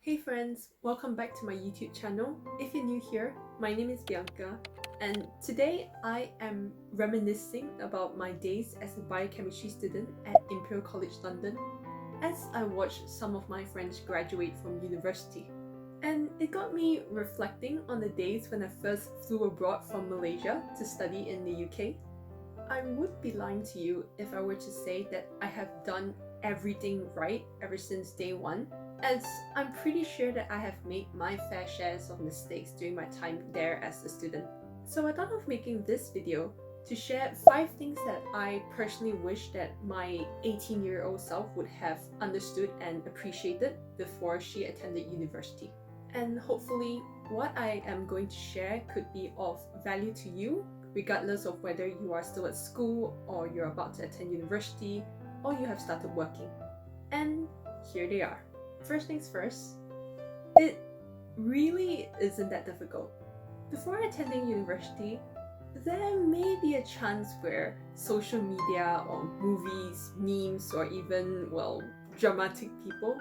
Hey friends, welcome back to my YouTube channel. If you're new here, my name is Bianca, and today I am reminiscing about my days as a biochemistry student at Imperial College London as I watched some of my friends graduate from university. And it got me reflecting on the days when I first flew abroad from Malaysia to study in the UK. I would be lying to you if I were to say that I have done everything right ever since day one, as I'm pretty sure that I have made my fair shares of mistakes during my time there as a student. So I thought of making this video to share 5 things that I personally wish that my 18-year-old self would have understood and appreciated before she attended university. And hopefully what I am going to share could be of value to you, regardless of whether you are still at school or you're about to attend university or you have started working. And here they are. First things first, it really isn't that difficult. Before attending university, there may be a chance where social media or movies, memes, or even, dramatic people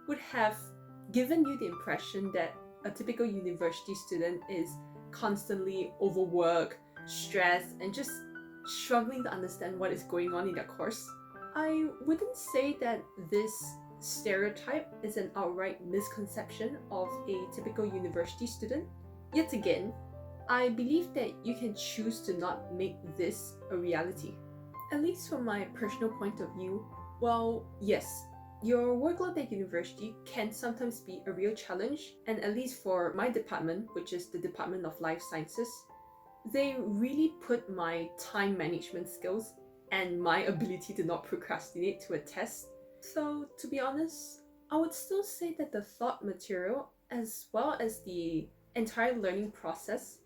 would have given you the impression that a typical university student is constantly overworked, stressed, and just struggling to understand what is going on in their course. I wouldn't say that this stereotype is an outright misconception of a typical university student. Yet again, I believe that you can choose to not make this a reality. At least from my personal point of view, yes, your workload at university can sometimes be a real challenge, and at least for my department, which is the Department of Life Sciences, they really put my time management skills and my ability to not procrastinate to a test. So to be honest, I would still say that the thought material as well as the entire learning process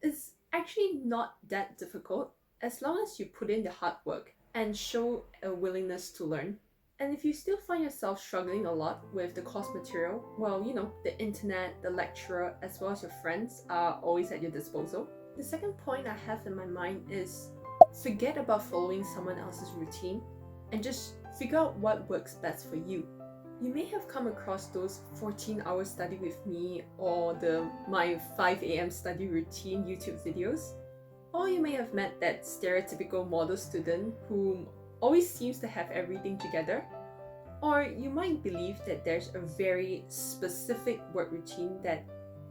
is actually not that difficult as long as you put in the hard work and show a willingness to learn. And if you still find yourself struggling a lot with the course material, the internet, the lecturer, as well as your friends are always at your disposal. The second point I have in my mind is forget about following someone else's routine and just figure out what works best for you. You may have come across those 14-hour study with me or my 5 a.m. study routine YouTube videos. Or you may have met that stereotypical model student who always seems to have everything together. Or you might believe that there's a very specific work routine that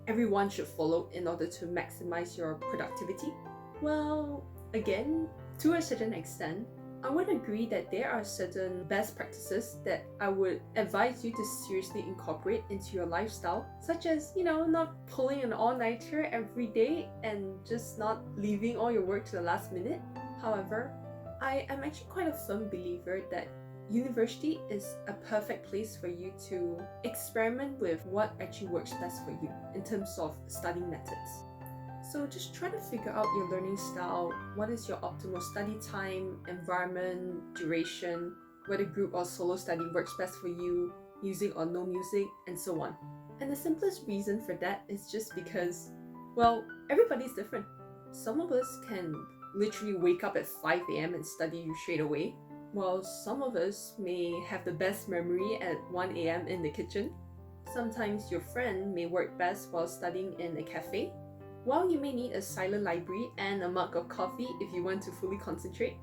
everyone should follow in order to maximize your productivity. Well, again, to a certain extent, I would agree that there are certain best practices that I would advise you to seriously incorporate into your lifestyle, such as, not pulling an all-nighter every day and just not leaving all your work to the last minute. However, I am actually quite a firm believer that university is a perfect place for you to experiment with what actually works best for you in terms of studying methods. So just try to figure out your learning style, what is your optimal study time, environment, duration, whether group or solo study works best for you, music or no music, and so on. And the simplest reason for that is just because, everybody's different. Some of us can literally wake up at 5 a.m. and study straight away, while some of us may have the best memory at 1 a.m. in the kitchen. Sometimes your friend may work best while studying in a cafe, while you may need a silent library and a mug of coffee if you want to fully concentrate.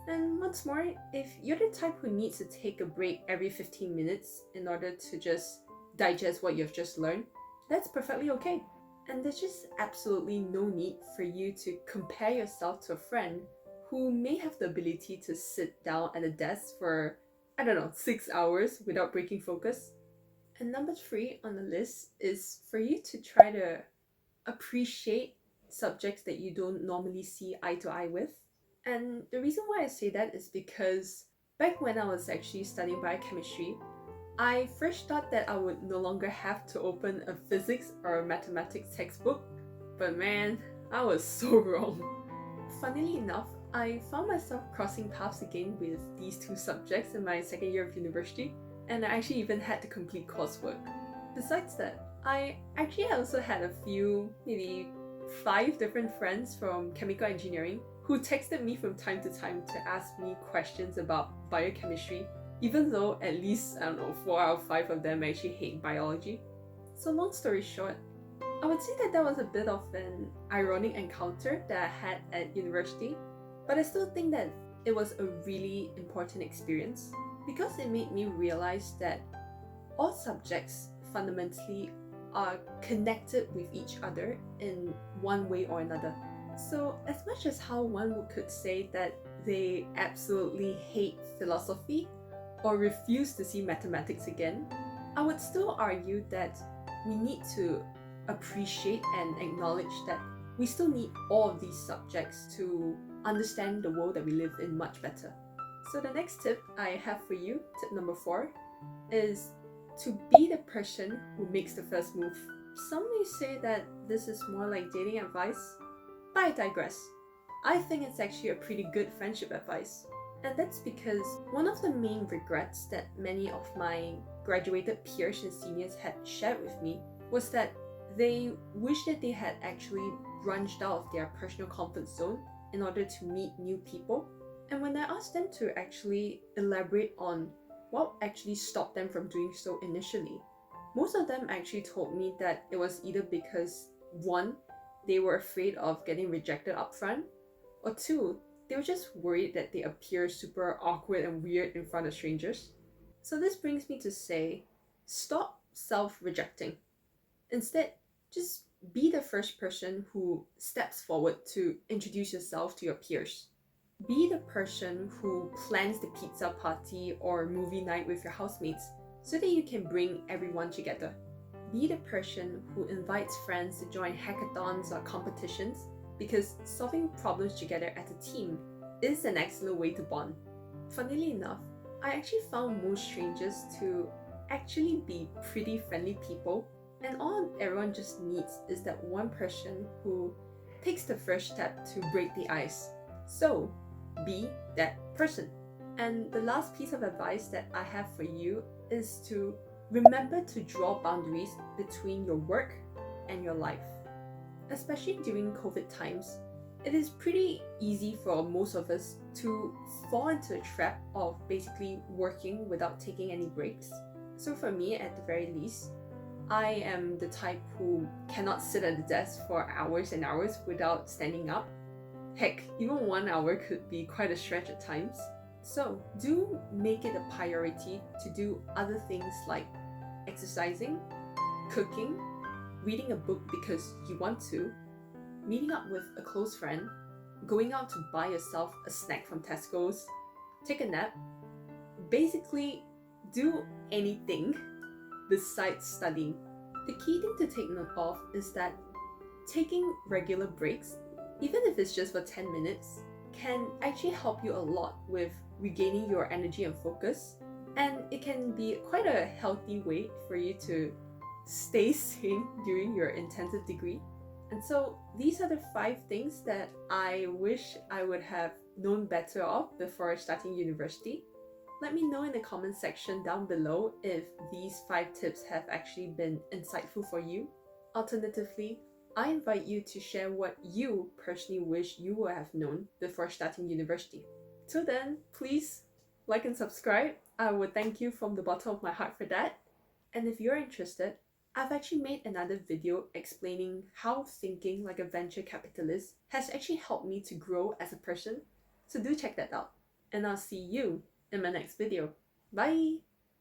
And what's more, if you're the type who needs to take a break every 15 minutes in order to just digest what you've just learned, that's perfectly okay. And there's just absolutely no need for you to compare yourself to a friend who may have the ability to sit down at a desk for, 6 hours without breaking focus. And number 3 on the list is for you to try to appreciate subjects that you don't normally see eye to eye with. And the reason why I say that is because back when I was actually studying biochemistry, I first thought that I would no longer have to open a physics or a mathematics textbook, but man, I was so wrong. Funnily enough, I found myself crossing paths again with these 2 subjects in my second year of university, and I actually even had to complete coursework. Besides that, I actually also had a few, maybe 5 different friends from chemical engineering who texted me from time to time to ask me questions about biochemistry, even though at least, I don't know, 4 out of 5 of them actually hate biology. So long story short, I would say that was a bit of an ironic encounter that I had at university, but I still think that it was a really important experience because it made me realize that all subjects fundamentally are connected with each other in one way or another. So as much as how one could say that they absolutely hate philosophy or refuse to see mathematics again, I would still argue that we need to appreciate and acknowledge that we still need all of these subjects to understand the world that we live in much better. So the next tip I have for you, tip number 4, is to be the person who makes the first move. Some may say that this is more like dating advice, but I digress. I think it's actually a pretty good friendship advice. And that's because one of the main regrets that many of my graduated peers and seniors had shared with me was that they wish that they had actually branched out of their personal comfort zone in order to meet new people. And when I asked them to actually elaborate on what actually stopped them from doing so initially, most of them actually told me that it was either because 1, they were afraid of getting rejected upfront, or 2, they were just worried that they appear super awkward and weird in front of strangers. So this brings me to say, stop self-rejecting. Instead, just be the first person who steps forward to introduce yourself to your peers. Be the person who plans the pizza party or movie night with your housemates so that you can bring everyone together. Be the person who invites friends to join hackathons or competitions, because solving problems together as a team is an excellent way to bond. Funnily enough, I actually found most strangers to actually be pretty friendly people, and all everyone just needs is that one person who takes the first step to break the ice. So, be that person. And the last piece of advice that I have for you is to remember to draw boundaries between your work and your life. Especially during COVID times, it is pretty easy for most of us to fall into a trap of basically working without taking any breaks. So for me, at the very least, I am the type who cannot sit at the desk for hours and hours without standing up. Heck, even 1 hour could be quite a stretch at times. So do make it a priority to do other things like exercising, cooking, reading a book because you want to, meeting up with a close friend, going out to buy yourself a snack from Tesco's, take a nap. Basically, do anything besides studying. The key thing to take note of is that taking regular breaks, even if it's just for 10 minutes, can actually help you a lot with regaining your energy and focus. And it can be quite a healthy way for you to stay sane during your intensive degree. And so these are the 5 things that I wish I would have known better of before starting university. Let me know in the comment section down below if these 5 tips have actually been insightful for you. Alternatively, I invite you to share what you personally wish you would have known before starting university. Till then, please like and subscribe. I would thank you from the bottom of my heart for that. And if you're interested, I've actually made another video explaining how thinking like a venture capitalist has actually helped me to grow as a person. So do check that out. And I'll see you in my next video. Bye!